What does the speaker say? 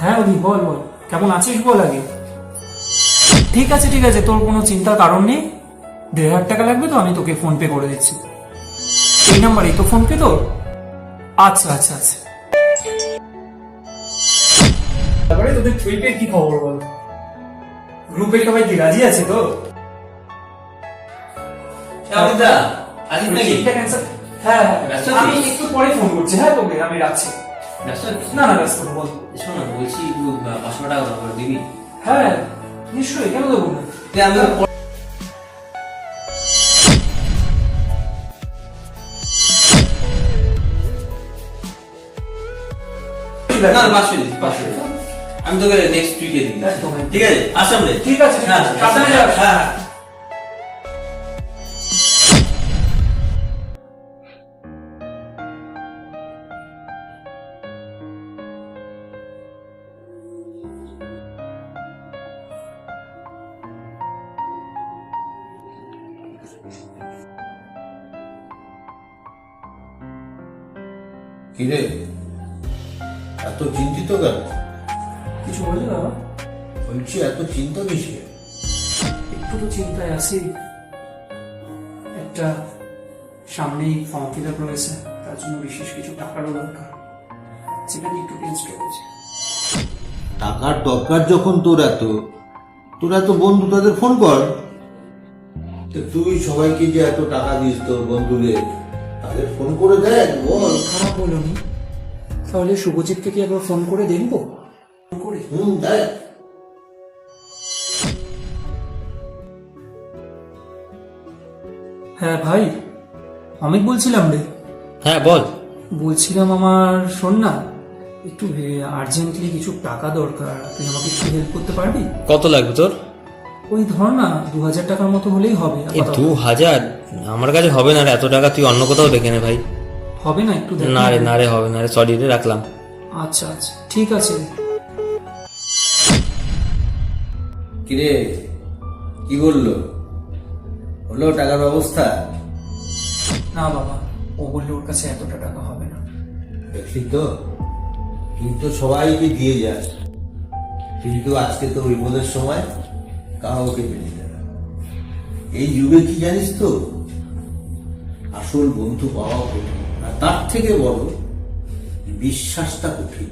হ্যাঁ অভি, বল বল, কেমন আছিস বল আগে। ঠিক আছে ঠিক আছে, তোর কোনো চিন্তার কারণ নেই। 1,500 টাকা লাগবে তো, আমি তোকে ফোন পে করে দিচ্ছি। এই নাম্বারেই তো ফোন পে তোর? আচ্ছা আচ্ছা আচ্ছা। তারপরে তোদের ট্রিপের কি খবর বল? গ্রুপে সবাই কি রাজি আছে তো? হ্যাঁ হ্যাঁ, আমি একটু পরে ফোন করছি। হ্যাঁ তোকে আমি রাখছি। না না, ব্যস্ত না, বল। শোনো, বলছি 500 টাকা দাও করে দিবি? হ্যাঁ নিশ্চয়ই, কেন দেবো না। আমি তোকে নেক্সট উইকে দিই। ঠিক আছে, আসলাম রে। ঠিক আছে, হ্যাঁ সাবধানে যাস। হ্যাঁ হ্যাঁ। কিরে, এত চিন্তিত কেন? কিছু বললি বাবা? বলছি এত চিন্তা কিসে? একটু তো চিন্তায় আছি। একটা সামনেই ফর্ম ফিল আপ রয়েছে, তার জন্য বিশেষ কিছু টাকারও দরকার, সেটা নিয়ে একটু টেনশন রয়েছে। টাকার দরকার যখন তোর এত বন্ধু, তাদের ফোন কর। তো তুই সবাইকে যে এত টাকা দিস তোর বন্ধুদের, তাদের ফোন করে দেখ, বল। খারাপ বলনি, তাহলে শুভজিৎকে কি একবার ফোন করে দেখবো? ফোন করে দেখ। হ্যাঁ ভাই, অমিত বলছিলাম রে। হ্যাঁ বল। বলছিলাম আমার শোন না, একটু আর্জেন্টলি কিছু টাকা দরকার, তুই আমাকে একটু হেল্প করতে পারবি? কত লাগবে তোর? ওই ধর না 2,000 টাকার মতো হলেই হবে। এই 2,000 আমার কাছে হবে না রে, এত টাকা তুই অন্য কোথাও দেখে নে ভাই। হবে না? একটু দেখ না রে না রে, হবে না রে, সরি রে, রাখলাম। আচ্ছা আচ্ছা ঠিক আছে। কিরে, কি বললো? হলো টাকার ব্যবস্থা? না বাবা, ও বললে ওর কাছে এতটা টাকা হবে না। দেখলি তো, কিন্তু সবাইকে দিয়ে যাস, কিন্তু আজকে তো বিপদের সময় কাউকে পেলি না। এই যুগে কি জানিস তো, আসল বন্ধু পাওয়া কঠিন, আর তার থেকে বড় বিশ্বাসটা কঠিন।